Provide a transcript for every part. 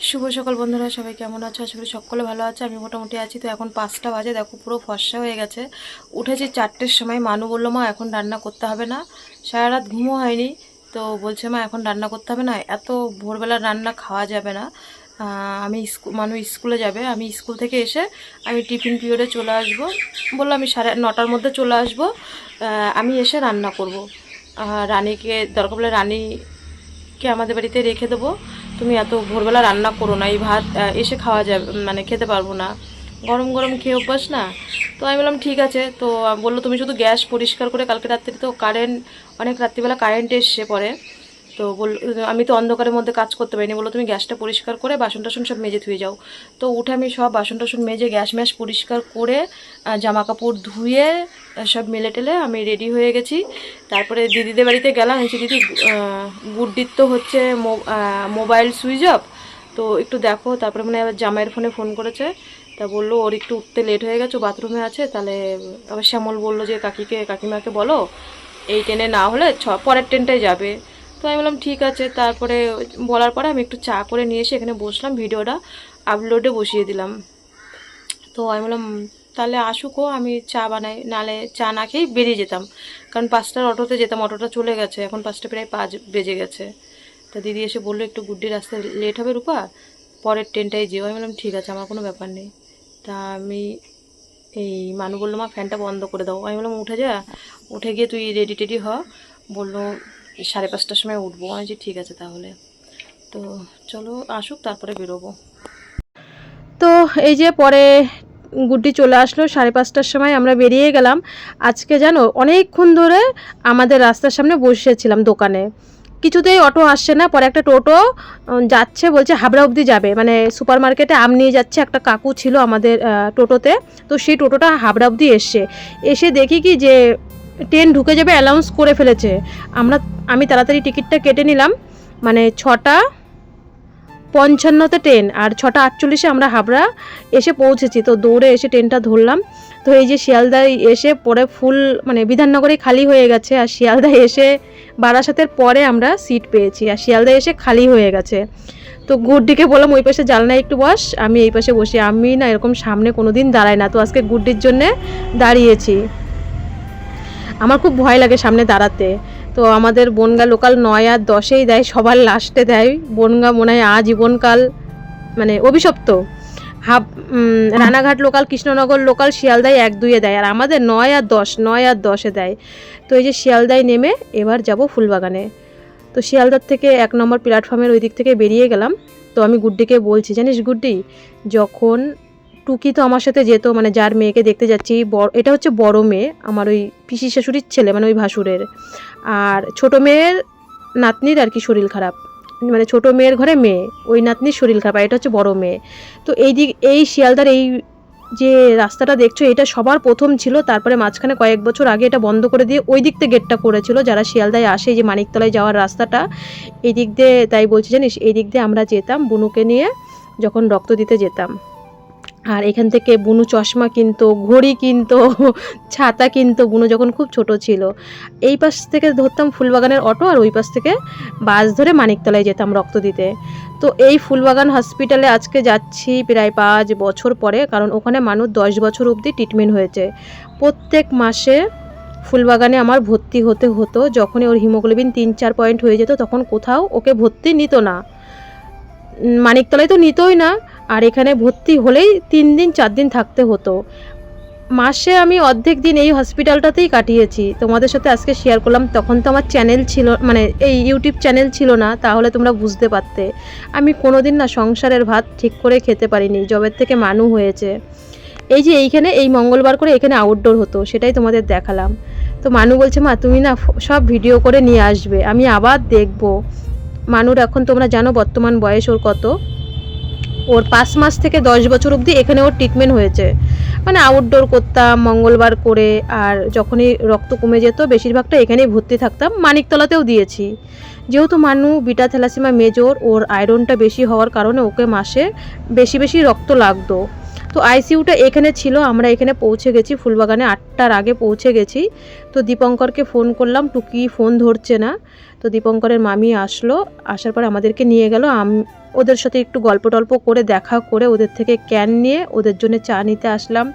শুভ সকাল বন্ধুরা, সবাই কেমন আছো? আশা করি সকলে ভালো আছে। আমি মোটামুটি আছি। তো এখন 5টা বাজে, দেখো পুরো ফর্সা হয়ে গেছে। উঠেছি 4টের সময়। মানু বললো মা এখন রান্না করতে হবে না, সারা রাত ঘুমও হয়নি। তো বলছে মা এখন রান্না করতে হবে না, এত ভোরবেলা রান্না খাওয়া যাবে না। আমি মানু স্কুলে যাবে, আমি স্কুল থেকে এসে আমি টিফিন পিরিয়ডে চলে আসবো। বললো আমি 9:30-র মধ্যে চলে আসবো, আমি এসে রান্না করব। রানীকে দরকার বলে রানীকে আমাদের বাড়িতে রেখে দেবো, তুমি এত ভোরবেলা রান্না করো না, এই ভাত এসে খাওয়া যাবে মানে খেতে পারবো না, গরম গরম খেয়ে অভ্যাস না। তো আমি বললাম ঠিক আছে। তো বললো তুমি শুধু গ্যাস পরিষ্কার করে, কালকে রাত্রে তো অনেক রাত্রিবেলা কারেন্ট এসছে পরে। তো আমি তো অন্ধকারের মধ্যে কাজ করতে পারিনি, বললো তুমি গ্যাসটা পরিষ্কার করে বাসন টাসন সব মেজে ধুয়ে যাও। তো উঠে আমি সব বাসন টাসন মেজে গ্যাস ম্যাস পরিষ্কার করে জামা কাপড় ধুয়ে সব মেলে টেলে আমি রেডি হয়ে গেছি। তারপরে দিদিদের বাড়িতে গেলাম। দিদি গুড্ডির তো হচ্ছে মোবাইল সুইচ অফ, তো একটু দেখো। তারপরে মানে আবার জামাইয়ের ফোনে ফোন করেছে, তা বললো ওর একটু উঠতে লেট হয়ে গেছে, বাথরুমে আছে। তাহলে আবার শ্যামল বললো যে কাকিমাকে বলো এই ট্রেনে না হলে পরের ট্রেনটাই যাবে। তো আমি বললাম ঠিক আছে। তারপরে বলার পরে আমি একটু চা করে নিয়ে এসে এখানে বসলাম, ভিডিওটা আপলোডে বসিয়ে দিলাম। তো আমি বললাম তাহলে আসুকও, আমি চা বানাই, নালে চা না খেয়েই বেরিয়ে যেতাম। কারণ 5টার অটোতে যেতাম, অটোটা চলে গেছে, এখন 5টা প্রায় 5 বেজে গেছে। তা দিদি এসে বললো একটু গুড্ডির রাস্তায় লেট হবে রূপা, পরের ট্রেনটাই যেও। আমি বললাম ঠিক আছে, আমার কোনো ব্যাপার নেই। তা আমি মানু বললো মা ফ্যানটা বন্ধ করে দাও। আমি বললাম উঠে যা, উঠে গিয়ে তুই রেডি টেডি হ। বললো 5:30টার সময় উঠবো। আমি যে ঠিক আছে তাহলে। তো চলো আসুক, তারপরে বেরোবো। তো এই যে পরে গুড্ডি চলে আসলো, 5:30টার সময় আমরা বেরিয়ে গেলাম। আজকে জানো অনেকক্ষণ ধরে আমাদের রাস্তার সামনে বসেছিলাম দোকানে, কিছুতেই অটো আসছে না। পরে একটা টোটো যাচ্ছে, বলছে হাবড়া অবধি যাবে, মানে সুপার মার্কেটে আম নিয়ে যাচ্ছে। একটা কাকু ছিল আমাদের টোটোতে, তো সেই টোটোটা হাবড়া অবধি এসে দেখি কি যে ট্রেন ঢুকে যাবে অ্যানাউন্স করে ফেলেছে। আমি তাড়াতাড়ি টিকিটটা কেটে নিলাম, মানে 6:55 ট্রেন, আর 6:48 আমরা হাবড়া এসে পৌঁছেছি। তো দৌড়ে এসে ট্রেনটা ধরলাম। তো এই যে শিয়ালদায় এসে পরে ফুল মানে বিধাননগরে খালি হয়ে গেছে, আর শিয়ালদায় এসে বারাসাতের পরে আমরা সিট পেয়েছি, আর শিয়ালদায় এসে খালি হয়ে গেছে। তো গুড্ডিকে বললাম ওই পাশে জানলায় একটু বস, আমি এই পাশে বসি। আমি না এরকম সামনে কোনো দিন দাঁড়াই না, তো আজকে গুড্ডির জন্যে দাঁড়িয়েছি। আমার খুব ভয় লাগে সামনে দাঁড়াতে। তো আমাদের বনগা লোকাল 9 আর 10-এই দেয়, সবার লাস্টে দেয়। বনগা মনে হয় আজীবনকাল মানে অভিশপ্ত। রানাঘাট লোকাল, কৃষ্ণনগর লোকাল, শিয়ালদায় 1-2-এ দেয়, আর আমাদের 9 আর 10 দেয়। তো এই যে শিয়ালদায় নেমে এবার যাব ফুলবাগানে। তো শিয়ালদার থেকে 1 নম্বর প্ল্যাটফর্মের ওই দিক থেকে বেরিয়ে গেলাম। তো আমি গুড্ডিকে বলছি, জানিস গুড্ডি, যখন টুকি তো আমার সাথে যেত, মানে যার মেয়েকে দেখতে যাচ্ছি, এটা হচ্ছে বড় মেয়ে আমার, ওই পিসি শাশুড়ির ছেলে, মানে ওই ভাসুরের। আর ছোট মেয়ের নাতনির আর কি শরীর খারাপ, মানে ছোট মেয়ের ঘরে মেয়ে, ওই নাতনির শরীর খারাপ, আর এটা হচ্ছে বড় মেয়ে। তো এই শিয়ালদার এই যে রাস্তাটা দেখছো, এটা সবার প্রথম ছিল। তারপরে মাঝখানে কয়েক বছর আগে এটা বন্ধ করে দিয়ে ওই দিক থেকে গেটটা করেছিল, যারা শিয়ালদায় আসে, যে মানিকতলায় যাওয়ার রাস্তাটা এই দিক দিয়ে। তাই বলছি জানিস, এই দিক দিয়ে আমরা যেতাম বুনুকে নিয়ে যখন রক্ত দিতে যেতাম। আর এখান থেকে বুনু চশমা কিনতো, ঘড়ি কিনতো, ছাতা কিনতো, বুনু যখন খুব ছোট ছিল। এই পাশ থেকে ধরতাম ফুলবাগানের অটো, আর ওই পাশ থেকে বাস ধরে মানিকতলায় যেতাম রক্ত দিতে। তো এই ফুলবাগান হসপিটালে আজকে যাচ্ছি প্রায় 5 বছর পরে, কারণ ওখানে মানুষ 10 বছর অবধি ট্রিটমেন্ট হয়েছে। প্রত্যেক মাসে ফুলবাগানে আমার ভর্তি হতে হতো। যখনই ওর হিমোগ্লোবিন 3-4 পয়েন্ট হয়ে যেত, তখন কোথাও ওকে ভর্তি নিত না, মানিকতলায় তো নিতই না। আর এখানে ভর্তি হলেই 3 দিন 4 দিন থাকতে হতো। মাসে আমি অর্ধেক দিন এই হসপিটালটাতেই কাটিয়েছি। তোমাদের সাথে আজকে শেয়ার করলাম। তখন তো আমার চ্যানেল ছিল, মানে এই ইউটিউব চ্যানেল ছিল না, তাহলে তোমরা বুঝতে পারতে। আমি কোনোদিন না সংসারের ভাত ঠিক করে খেতে পারিনি যবের থেকে মানু হয়েছে। এই যে এইখানে এই মঙ্গলবার করে এখানে আউটডোর হতো, সেটাই তোমাদের দেখালাম। তো মানু বলছে মা তুমি না সব ভিডিও করে নিয়ে আসবে, আমি আবার দেখব। মানুর এখন তোমরা জানো বর্তমান বয়স ওর কত, ওর 5 মাস থেকে 10 বছর অবধি এখানে ওর ট্রিটমেন্ট হয়েছে। মানে আউটডোর করতাম মঙ্গলবার করে, আর যখনই রক্ত কমে যেত বেশিরভাগটা এখানেই ভর্তি থাকতাম। মানিকতলাতেও দিয়েছি, যেহেতু মানু বিটা থ্যালাসেমিয়া মেজর, ওর আয়রনটা বেশি হওয়ার কারণে ওকে মাসে বেশি বেশি রক্ত লাগতো। তো আইসিইউটা এখানে ছিল, আমরা এখানে পৌঁছে গেছি ফুলবাগানে 8টার আগে পৌঁছে গেছি। তো দীপঙ্করকে ফোন করলাম, টুকি ফোন ধরছে না। তো দীপঙ্করের মামি আসলো, আসার পর আমাদেরকে নিয়ে গেল। ওদের সাথে একটু গল্প টল্প করে দেখা করে ওদের থেকে ক্যান নিয়ে ওদের জন্য চা নিতে আসলাম।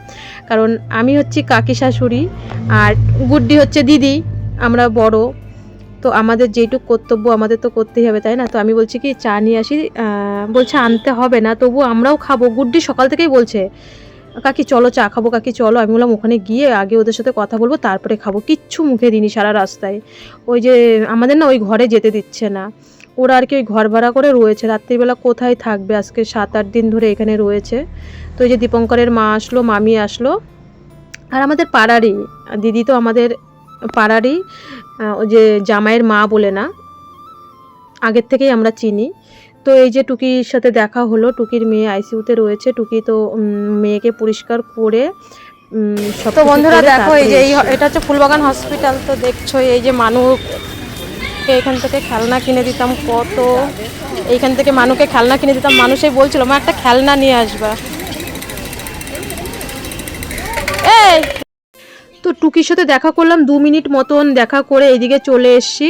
কারণ আমি হচ্ছি কাকি শাশুড়ি আর গুড্ডি হচ্ছে দিদি, আমরা বড়, তো আমাদের যেটুকু কর্তব্য আমাদের তো করতেই হবে, তাই না? তো আমি বলছি কি চা নিয়ে আসি, বলছে আনতে হবে না, তবু আমরাও খাবো। গুড্ডি সকাল থেকেই বলছে কাকি চলো চা খাবো, কাকি চলো। আমি বললাম ওখানে গিয়ে আগে ওদের সাথে কথা বলবো তারপরে খাবো। কিচ্ছু মুখে দিইনি সারা রাস্তায়। ওই যে আমাদের না ওই ঘরে যেতে দিচ্ছে না, ওরা আর কি ওই ঘর ভাড়া করে রয়েছে, রাত্রিবেলা কোথায় থাকবে, আজকে 7-8 দিন ধরে এখানে রয়েছে। তো এই যে দীপঙ্করের মা আসলো, মামি আসলো, আর আমাদের পাড়ারই দিদি, তো আমাদের পাড়ারই, ওই যে জামাইয়ের মা বলে না, আগের থেকেই আমরা চিনি। তো এই যে টুকির সাথে দেখা হলো, টুকির মেয়ে আইসিইউতে রয়েছে। টুকি তো মেয়েকে পরিষ্কার করে সব। তো বন্ধুরা দেখো, এই যে এটা হচ্ছে ফুলবাগান হসপিটাল। তো দেখছো এই যে মানুষকে এখান থেকে খেলনা কিনে দিতাম, কত এইখান থেকে মানুষকে খেলনা কিনে দিতাম। মানুষই বলছিল মা একটা খেলনা নিয়ে আসবা। এই তো টুকির সাথে দেখা করলাম, 2 মিনিট মতন দেখা করে এইদিকে চলে এসছি।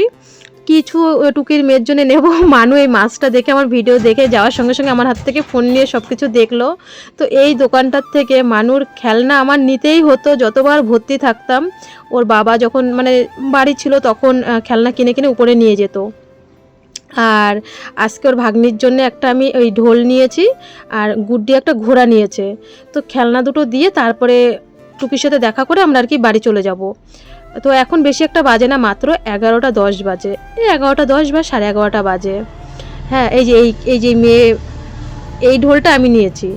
কিছু টুকির মেয়ের জন্য নেব। মানু এই মাছটা দেখে আমার ভিডিও দেখে যাওয়ার সঙ্গে সঙ্গে আমার হাত থেকে ফোন নিয়ে সব কিছু দেখলো। তো এই দোকানটার থেকে মানুর খেলনা আমার নিতেই হতো, যতবার ভর্তি থাকতাম। ওর বাবা যখন মানে বাড়ি ছিল তখন খেলনা কিনে কিনে উপরে নিয়ে যেত। আর আজকে ওর ভাগ্নির জন্য একটা আমি ওই ঢোল নিয়েছি, আর গুড্ডি একটা ঘোড়া নিয়েছে। তো খেলনা দুটো দিয়ে তারপরে টুকির সাথে দেখা করে আমরা আর কি বাড়ি চলে যাব। তো এখন বেশি একটা বাজে না, মাত্র 11টা 10 বাজে, এই 11টা 10 বা 11:30 বাজে। হ্যাঁ, এই যে মেয়ে এই ঢোলটা আমি নিয়েছি,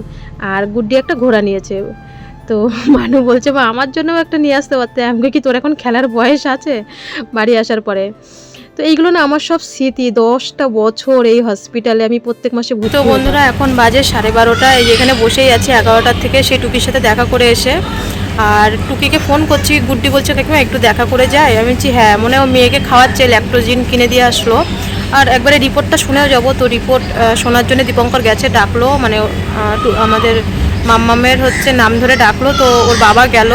আর গুড্ডি একটা ঘোড়া নিয়েছে। তো মানু বলছে বা আমার জন্যও একটা নিয়ে আসতে পারতে। আমাকে কি তোর এখন খেলার বয়স আছে বাড়ি আসার পরে? তো এইগুলো না আমার সব স্মৃতি, 10টা বছর এই হসপিটালে আমি প্রত্যেক মাসে ভর্তি। তো বন্ধুরা এখন বাজে 12:30, এই যেখানে বসেই আছি 11টার থেকে সেই টুকির সাথে দেখা করে এসে। আর টুকিকে ফোন করছি, গুড্ডি বলছে কাকিমা একটু দেখা করে যায়। আমি বলছি হ্যাঁ, মনে ও মেয়েকে খাওয়াচ্ছে, ল্যাক্টোজিন কিনে দিয়ে আসলো। আর একবারে রিপোর্টটা শুনেও যাব। তো রিপোর্ট শোনার জন্য দীপঙ্কর গেছে, ডাকলো, মানে আমাদের মাম্মামের হচ্ছে নাম ধরে ডাকলো। তো ওর বাবা গেল,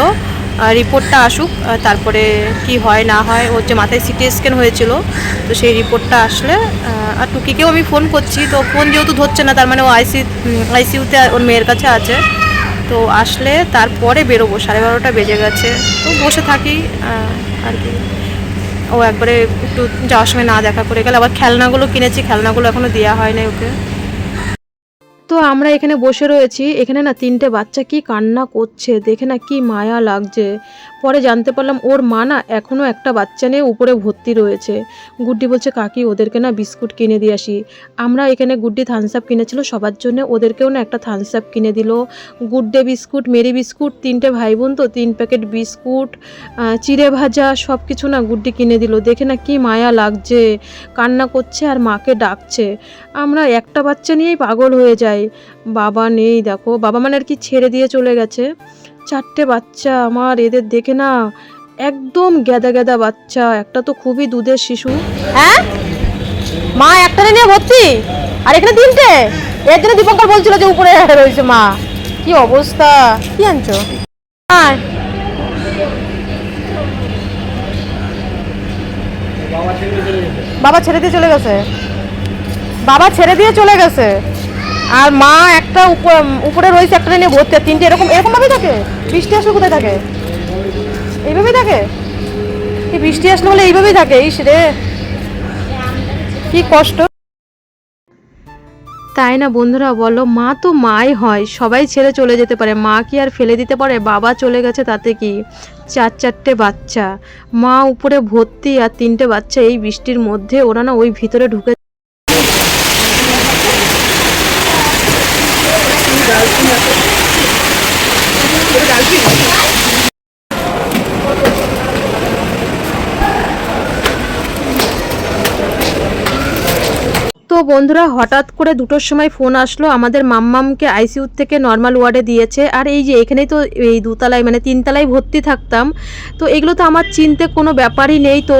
রিপোর্টটা আসুক, তারপরে কি হয় না হয়। ওর যে মাথায় সিটি স্ক্যান হয়েছিল, তো সেই রিপোর্টটা আসলে। আর টুকিকেও আমি ফোন করছি, তো ফোন যেহেতু ধরছে না, তার মানে ও আইসিইউতে ওর মেয়ের কাছে আছে। তো আসলে তারপরে বেরোবো, 12:30 বেজে গেছে। তো বসে থাকি আর কি। ও একবারে একটু যাওয়ার সময় না দেখা করে গেলে। আবার খেলনাগুলো কিনেছি, খেলনাগুলো এখনও দেওয়া হয় না ওকে। তো আমরা এখানে বসে রয়েছি, এখানে না 3টে বাচ্চা কি কান্না করছে, দেখে না কি মায়া লাগছে। পরে জানতে পারলাম ওর মা না এখনও একটা বাচ্চা নিয়ে উপরে ভর্তি রয়েছে। গুড্ডি বলছে কাকি ওদেরকে না বিস্কুট কিনে দিয়ে আসি। আমরা এখানে গুড্ডি থামস আপ কিনেছিল সবার জন্য, ওদেরকেও না একটা থামস আপ কিনে দিল। গুড্ডে বিস্কুট, মেরি বিস্কুট, 3টে ভাই বোন তো 3 প্যাকেট বিস্কুট, চিড়ে ভাজা, সব কিছু না গুড্ডি কিনে দিল। দেখে না কি মায়া লাগছে, কান্না করছে আর মাকে ডাকছে। আমরা একটা বাচ্চা নিয়েই পাগল হয়ে যাই। বাবা নেই, দেখো বাবা মানে আর কি ছেড়ে দিয়ে চলে গেছে। 4টে বাচ্চা আমার, এদের দেখে না একদম গ্যাদা গ্যাদা বাচ্চা। একটা তো খুবই দুধের শিশু। হ্যাঁ মা একটা নিয়ে ভর্তি, আর এখানে 3টে। এর জন্য দীপঙ্কর বলছিল যে উপরে রয়েছে মা। কি অবস্থা, কি আনছো? বাবা ছেড়ে দিয়ে চলে গেছে, বাবা ছেড়ে দিয়ে চলে গেছে। আর মা একটা উপরে রয়েছে, একটা নিয়ে ভর্তি, 3টে এরকম ভাবে থাকে। বৃষ্টি আসলে কোথায় থাকে? এইভাবেই থাকে। এই বৃষ্টি আসলে বলে এইভাবেই থাকে। ইস রে, কি কষ্ট, তাই না বন্ধুরা বলো? মা তো মাই হয়, সবাই ছেড়ে চলে যেতে পারে, মা কি আর ফেলে দিতে পারে? বাবা চলে গেছে তাতে কি? 4 বাচ্চা, মা উপরে ভর্তি, আর 3টে বাচ্চা এই বৃষ্টির মধ্যে। ওরা না ওই ভিতরে ঢুকে। তো বন্ধুরা হঠাৎ করে 2টোর সময় ফোন আসলো, আমাদের মাম্মামকে আইসিইউ থেকে নর্মাল ওয়ার্ডে দিয়েছে। আর এই যে এখানেই তো এই 2তলায় মানে 3তলায় ভর্তি থাকতাম। তো এগুলো তো আমার চিনতে কোনো ব্যাপারই নেই। তো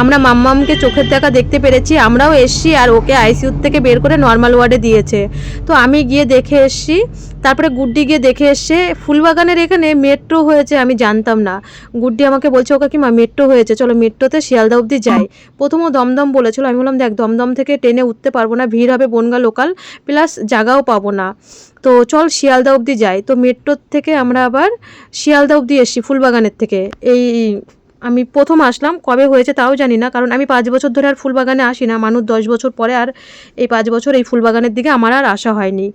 আমরা মাম্মামকে চোখের দেখা দেখতে পেরেছি, আমরাও এসছি, আর ওকে আইসিইউ থেকে বের করে নর্মাল ওয়ার্ডে দিয়েছে। তো আমি গিয়ে দেখে এসছি। তারপরে গুড্ডি গিয়ে দেখে এসছে ফুলবাগানের এখানে মেট্রো হয়েছে, আমি জানতাম না। গুড্ডি আমাকে বলছে, ও কাকিমা মেট্রো হয়েছে, চলো মেট্রোতে শিয়ালদা অবধি যাই। প্রথমও দমদম বলেছিল, আমি বললাম দেখ দমদম থেকে ট্রেনে উঠতে পারবো না, ভিড় হবে বনগাঁ লোকাল, প্লাস জায়গাও পাবো না, তো চল শিয়ালদা অবধি যাই। তো মেট্রোর থেকে আমরা আবার শিয়ালদা অবধি এসছি ফুলবাগানের থেকে। এই আমি প্রথম আসলাম, কবে হয়েছে তাও জানি না, কারণ আমি 5 বছর ধরে আর ফুলবাগানে আসি না, মানুষ 10 বছর পরে আর এই 5 বছর এই ফুলবাগানের দিকে আমার আর আসা হয়নি।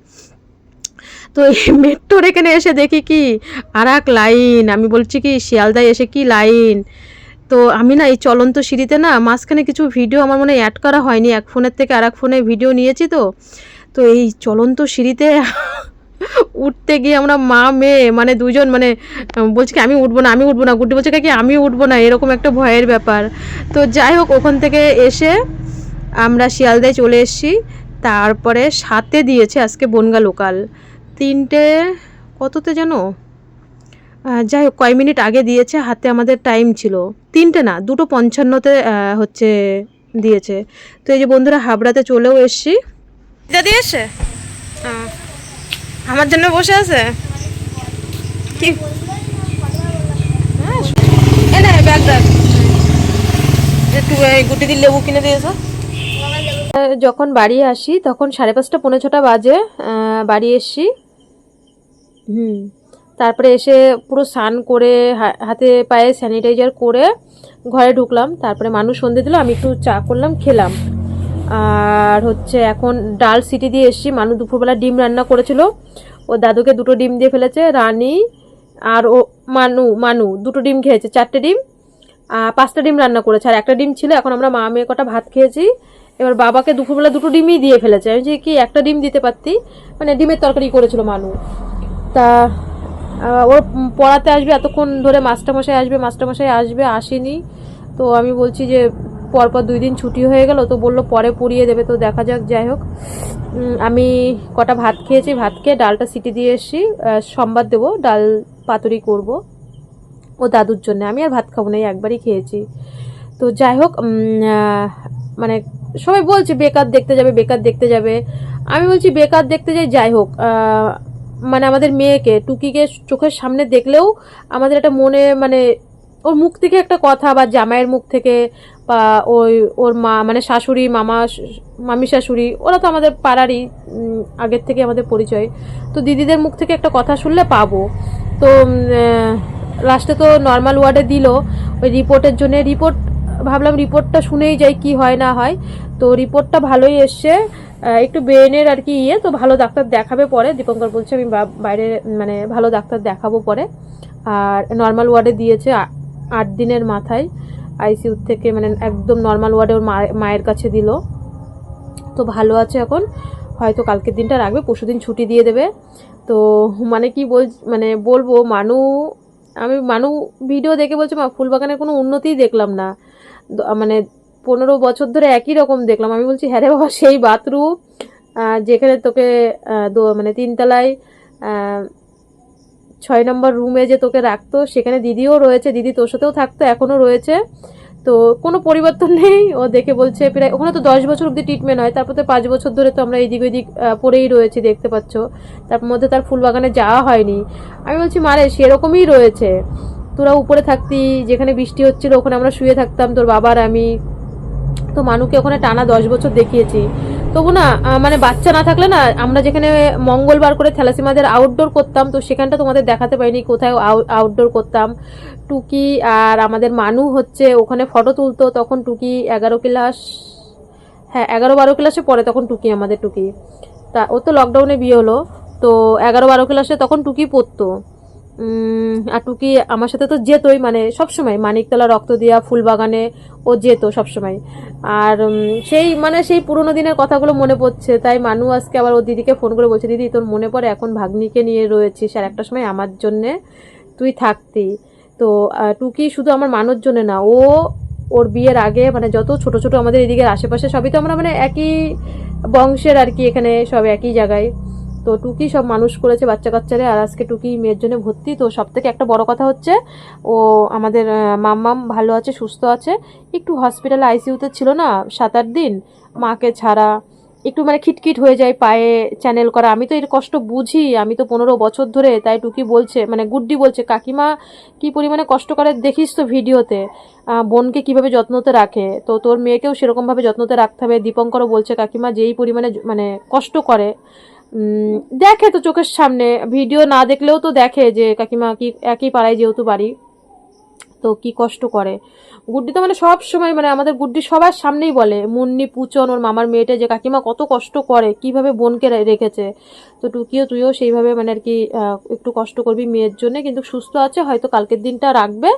তো এই মেট্রোর এখানে এসে দেখি কি আর এক লাইন, আমি বলছি কি শিয়ালদায় এসে কি লাইন। তো আমি না এই চলন্ত সিঁড়িতে না মাঝখানে কিছু ভিডিও আমার মনে অ্যাড করা হয়নি, এক ফোনের থেকে আর এক ফোনে ভিডিও নিয়েছি। তো তো এই চলন্ত সিঁড়িতে উঠতে গিয়ে আমরা মা মেয়ে মানে দুজন মানে বলছি কি আমি উঠবো না, আমি উঠবো না, গুড্ডি বলছে কি আমি উঠবো না, এরকম একটা ভয়ের ব্যাপার। তো যাই হোক ওখান থেকে এসে আমরা শিয়ালদায় চলে এসেছি। তারপরে 7-এ দিয়েছে আজকে বনগাঁ লোকাল, 3টে কততে যেন, যাই হোক কয় মিনিট আগে দিয়েছে, হাতে আমাদের টাইম ছিল 3টে না 2:55-তে হচ্ছে দিয়েছে। তো এই যে বন্ধুরা হাবড়াতে চলেও এসছি। দিদি এসে আমার জন্য বসে আছে কি ব্যাগ রাখ, একটু গুটি দিয়ে লেবু কিনে দিয়েছ। যখন বাড়ি আসি তখন 5:30 পৌনে 6টা বাজে, বাড়ি এসছি। তারপরে এসে পুরো স্নান করে হাতে পায়ে স্যানিটাইজার করে ঘরে ঢুকলাম। তারপরে মানুষ সন্ধে দিল, আমি একটু চা করলাম, খেলাম। আর হচ্ছে এখন ডাল সিটি দিয়ে এসছি। মানু দুপুরবেলা ডিম রান্না করেছিল, ও দাদুকে 2টো ডিম দিয়ে ফেলেছে, রানী আর ও মানু 2টো ডিম খেয়েছে, 4টে ডিম, 5টা ডিম রান্না করেছে, আর 1টা ডিম ছিল। এখন আমরা মা মেয়ে কটা ভাত খেয়েছি। এবার বাবাকে দুপুরবেলা 2টো ডিমই দিয়ে ফেলেছে। আমি যে কি 1টা ডিম দিতে পারতি, মানে ডিমের তরকারি করেছিল মানু। তা ওর পড়াতে আসবে, এতক্ষণ ধরে মাস্টারমশাই আসবে আসেনি। তো আমি বলছি যে পরপর 2 দিন ছুটি হয়ে গেল, তো বললো পরে পড়িয়ে দেবে, তো দেখা যাক। যাই হোক আমি কটা ভাত খেয়েছি, ভাত খেয়ে ডালটা সিটি দিয়ে এসছি। সোমবার দেবো, ডাল পাতুরি করব ও দাদুর জন্য, আমি আর ভাত খাবো না, একবারই খেয়েছি। তো যাই হোক মানে সবাই বলছে বেকার দেখতে যাবে, আমি বলছি বেকার দেখতে যাই হোক মানে আমাদের মেয়েকে টুকিকে চোখের সামনে দেখলেও আমাদের একটা মনে মানে ওর মুখ থেকে একটা কথা, বা জামাইয়ের মুখ থেকে, বা ওর মা মানে শাশুড়ি মামি শাশুড়ি, ওরা তো আমাদের পাড়ারই, আগের থেকে আমাদের পরিচয়। তো দিদিদের মুখ থেকে একটা কথা শুনলে পাবো। তো লাস্টে তো নর্মাল ওয়ার্ডে দিল ওই রিপোর্টের জন্য। ভাবলাম রিপোর্টটা শুনেই যাই কি হয় না হয়। তো রিপোর্টটা ভালোই এসছে, একটু ব্রেনের আর কি তো ভালো ডাক্তার দেখাবে পরে। দীপঙ্কর বলছে আমি বাইরে মানে ভালো ডাক্তার দেখাবো পরে। আর নর্মাল ওয়ার্ডে দিয়েছে 8 দিনের মাথায়, আইসিইউ থেকে মানে একদম নর্মাল ওয়ার্ডে ওর মায়ের কাছে দিল। তো ভালো আছে এখন, হয়তো কালকের দিনটা রাখবে, পরশুদিন ছুটি দিয়ে দেবে। তো মানে কি বলবো আমি ভিডিও দেখে বলছে মা ফুলবাগানের কোনো উন্নতিই দেখলাম না, মানে 15 বছর ধরে একই রকম দেখলাম। আমি বলছি হ্যাঁ রে বাবা, সেই বাথরুম যেখানে তোকে মানে 3 তলায় 6 নম্বর রুমে যে তোকে রাখতো, সেখানে দিদিও রয়েছে, দিদি তোর সাথেও থাকতো, এখনও রয়েছে, তো কোনো পরিবর্তন নেই। ও দেখে বলছে প্রায় ওখানে তো 10 বছর অব্দি ট্রিটমেন্ট হয়, তারপর তো 5 বছর ধরে তো আমরা এইদিক ওইদিক পড়েই রয়েছি, দেখতে পাচ্ছ। তার মধ্যে তার ফুলবাগানে যাওয়া হয়নি। আমি বলছি মারে সেরকমই রয়েছে, তোরা উপরে থাকতি, যেখানে বৃষ্টি হচ্ছিল ওখানে আমরা শুয়ে থাকতাম তোর বাবার আমি। তো মানুকে ওখানে টানা 10 বছর দেখিয়েছি, তবু না মানে বাচ্চা না থাকলে না, আমরা যেখানে মঙ্গলবার করে থ্যালাসেমিয়াদের আউটডোর করতাম, তো সেখানটা তোমাদের দেখাতে পারিনি কোথায় আউটডোর করতাম। টুকি আর আমাদের মানু হচ্ছে ওখানে ফটো তুলতো, তখন টুকি 11 ক্লাস, হ্যাঁ 11-12 ক্লাসে পড়ে তখন টুকি, আমাদের টুকি। তা ও তো লকডাউনে বিয়ে হলো, তো 11-12 ক্লাসে তখন টুকি পড়তো। আর টুকি আমার সাথে তো যেতই, মানে সবসময় মানিকতলা রক্তদিয়া ফুলবাগানে ও যেত সবসময়। আর সেই পুরোনো দিনের কথাগুলো মনে পড়ছে, তাই মানু আজকে আবার ওর দিদিকে ফোন করে বলছে দিদি তোর মনে পড়ে এখন ভাগ্নিকে নিয়ে রয়েছিস, আর একটা সময় আমার জন্যে তুই থাকতি। তো টুকি শুধু আমার মানুর জন্য না, ওর বিয়ের আগে মানে যত ছোট ছোট আমাদের এদিকের আশেপাশে সবই তো আমরা মানে একই বংশের আর কি, এখানে সব একই জায়গায়। তো টুকি সব মানুষ করেছে বাচ্চা কাচ্চারে, আর আজকে টুকি মেয়ের জন্য ভর্তি। তো সব থেকে একটা বড় কথা হচ্ছে ও আমাদের মাম্মাম ভালো আছে, সুস্থ আছে। একটু হসপিটালে আইসিইউতে ছিল না 7-8 দিন, মাকে ছাড়া। একটু মানে খিটখিট হয়ে যায় পায়ে চ্যানেল করা। আমি তো এর কষ্ট বুঝি, আমি তো 15 বছর ধরে। তাই টুকি বলছে, মানে গুড্ডি বলছে, কাকিমা কি পরিমাণে কষ্ট করে দেখিস তো ভিডিওতে, বোনকে কিভাবে যত্নতে রাখে, তো তোর মেয়েকেও সেরকমভাবে যত্নতে রাখতে হবে। দীপঙ্করও বলছে কাকিমা যেই পরিমাণে মানে কষ্ট করে, দেখে তো চোখের সামনে, ভিডিও না দেখলেও তো দেখে যে কাকিমা কি একই পাড়ায় যেহেতু বাড়ি, তো কি কষ্ট করে। গুড্ডি তো মানে সব সময় মানে আমাদের গুড্ডি সবার সামনেই বলে, মুন্নি পুচন ওর মামার মেয়েটা, যে কাকিমা কত কষ্ট করে, কিভাবে বোনকে রেখেছে। তো টুকিও তুইও সেইভাবে মানে আর কি একটু কষ্ট করবি মেয়ের জন্য। কিন্তু সুস্থ আছে, হয়তো কালকের দিনটা রাখবে,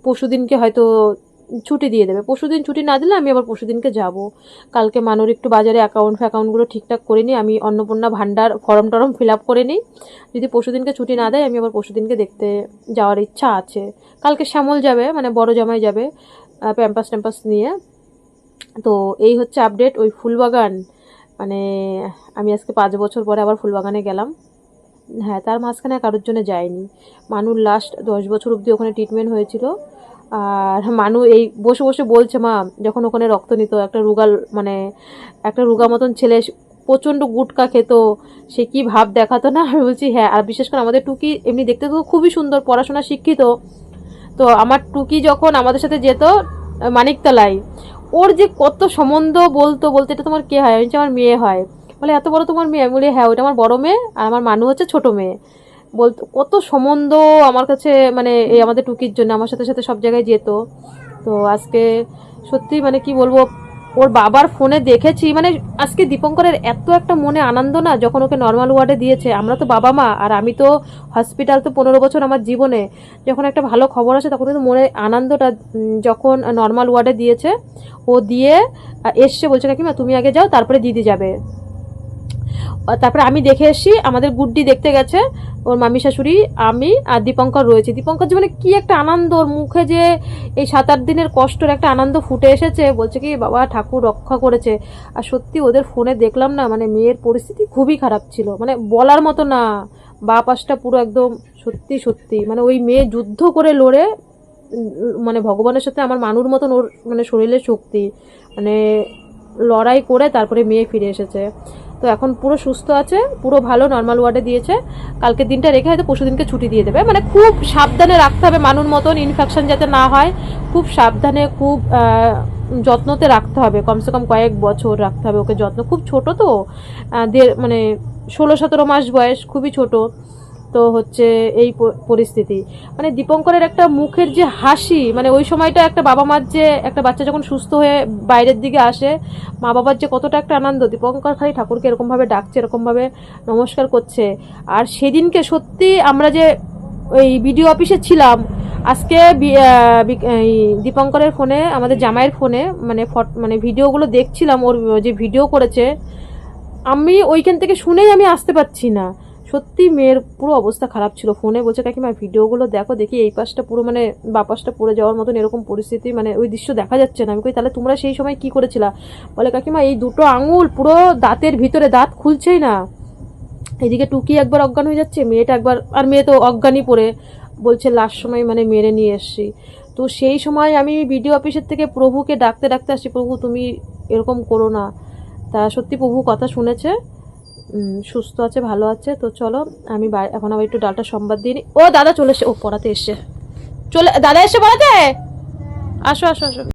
পরশু দিনকে হয়তো ছুটি দিয়ে দেবে। পরশুদিন ছুটি না দিলে আমি আবার পরশুদিনকে যাব। কালকে মানুর একটু বাজারে অ্যাকাউন্টগুলো ঠিকঠাক করে নিই, আমি অন্নপূর্ণা ভান্ডার ফর্ম টরম ফিল আপ করে নিই। যদি পরশুদিনকে ছুটি না দেয় আমি আবার পরশুদিনকে দেখতে যাওয়ার ইচ্ছা আছে। কালকে শ্যামল যাবে, মানে বড় জামাই যাবে প্যাম্পাস ট্যাম্পাস নিয়ে। তো এই হচ্ছে আপডেট। ওই ফুলবাগান মানে আমি আজকে 5 বছর পরে আবার ফুলবাগানে গেলাম। হ্যাঁ, তার মাঝখানে কারোর জন্য যায়নি। মানুর লাস্ট 10 বছর অবধি ওখানে ট্রিটমেন্ট হয়েছিল। আর মানু এই বসে বসে বলছে, মা যখন ওখানে রক্ত নিত, একটা রুগাল মানে একটা রুগা মতন ছেলে প্রচণ্ড গুটকা খেত, সে কি ভাব দেখাতো না। আমি বলছি হ্যাঁ। আর বিশেষ করে আমাদের টুকি এমনি দেখতে তো খুবই সুন্দর, পড়াশোনা শিক্ষিত। তো আমার টুকি যখন আমাদের সাথে যেত মানিকতলায়, ওর যে কত সম্বন্ধ বলতো, বলতে এটা তোমার কে হয়, আমি আমার মেয়ে হয়। বলে এত বড় তোমার মেয়ে? আমি বলি হ্যাঁ, ওইটা আমার বড় মেয়ে, আর আমার মানু হচ্ছে ছোট মেয়ে। বলতো কত সম্বন্ধ আমার কাছে, মানে এই আমাদের টুকির জন্য আমার সাথে সাথে সব জায়গায় যেত। তো আজকে সত্যি মানে কি বলবো, ওর বাবার ফোনে দেখেছি, মানে আজকে দীপঙ্করের এত একটা মনে আনন্দ না, যখন ওকে নর্মাল ওয়ার্ডে দিয়েছে। আমরা তো বাবা মা, আর আমি তো হসপিটাল তো 15 বছর আমার জীবনে, যখন একটা ভালো খবর আসে তখন কিন্তু মনে আনন্দটা, যখন নর্মাল ওয়ার্ডে দিয়েছে, ও দিয়ে এসছে, বলছে কাকিমা তুমি আগে যাও, তারপরে দিদি যাবে। তারপরে আমি দেখে এসছি, আমাদের গুড্ডি দেখতে গেছে, ওর মামি শাশুড়ি, আমি আর দীপঙ্কর রয়েছে। দীপঙ্কর জীবনে কি একটা আনন্দ, ওর মুখে যে এই 7-8 দিনের কষ্টের একটা আনন্দ ফুটে এসেছে। বলছে কি বাবা ঠাকুর রক্ষা করেছে। আর সত্যি ওদের ফোনে দেখলাম না, মানে মেয়ের পরিস্থিতি খুবই খারাপ ছিল, মানে বলার মতো না। বা পাশটা পুরো একদম সত্যি সত্যি, মানে ওই মেয়ে যুদ্ধ করে লড়ে, মানে ভগবানের সাথে আমার মানুর মতন ওর মানে শরীরের শক্তি, মানে লড়াই করে তারপরে মেয়ে ফিরে এসেছে। তো এখন পুরো সুস্থ আছে, পুরো ভালো, নর্মাল ওয়ার্ডে দিয়েছে। কালকের দিনটা রেখে হয়তো পরশুদিনকে ছুটি দিয়ে দেবে। মানে খুব সাবধানে রাখতে হবে মানুর মতন, ইনফেকশন যাতে না হয়, খুব সাবধানে, খুব যত্নতে রাখতে হবে। কমসে কম কয়েক বছর রাখতে হবে ওকে যত্ন। খুব ছোট তো, মানে 16-17 মাস বয়স, খুবই ছোট। তো হচ্ছে এই পরিস্থিতি। মানে দীপঙ্করের একটা মুখের যে হাসি, মানে ওই সময়টা একটা বাবা মার, যে একটা বাচ্চা যখন সুস্থ হয়ে বাইরের দিকে আসে, মা বাবার যে কতটা একটা আনন্দ। দীপঙ্কর খালি ঠাকুরকে এরকমভাবে ডাকছে, এরকমভাবে নমস্কার করছে। আর সেদিনকে সত্যি আমরা যে ওই বিডিও অফিসে ছিলাম, আজকে দীপঙ্করের ফোনে, আমাদের জামাইয়ের ফোনে মানে ভিডিওগুলো দেখছিলাম, ওর যে ভিডিও করেছে, আমি ওইখান থেকে শুনেই আমি আসতে পারছি না। সত্যি মেয়ের পুরো অবস্থা খারাপ ছিল। ফোনে বলছে কাকিমা ভিডিওগুলো দেখো, দেখি এই পাশটা পুরো মানে বাপাসটা পড়ে যাওয়ার মতন এরকম পরিস্থিতি, মানে ওই দৃশ্য দেখা যাচ্ছে না। আমি কই তাহলে তোমরা সেই সময় কি করেছিলা? বলে কাকিমা এই দুটো আঙুল পুরো দাঁতের ভিতরে, দাঁত খুলছেই না। এদিকে টুকি একবার অজ্ঞান হয়ে যাচ্ছে, মেয়েটা একবার, আর মেয়ে তো অজ্ঞানই পড়ে, বলছে লাস্ট সময় মানে মেরে নিয়ে এসছি। তো সেই সময় আমি বিডিও অফিসের থেকে প্রভুকে ডাকতে ডাকতে আসছি, প্রভু তুমি এরকম করো না। তা সত্যি প্রভু কথা শুনেছে, সুস্থ আছে, ভালো আছে। তো চলো আমি এখন আবার একটু ডালটা সম্বাদ দিই। ও দাদা চলে এসছে, ও পড়াতে এসছে, চলে দাদা এসে পড়াতে, আসো আসো আসো।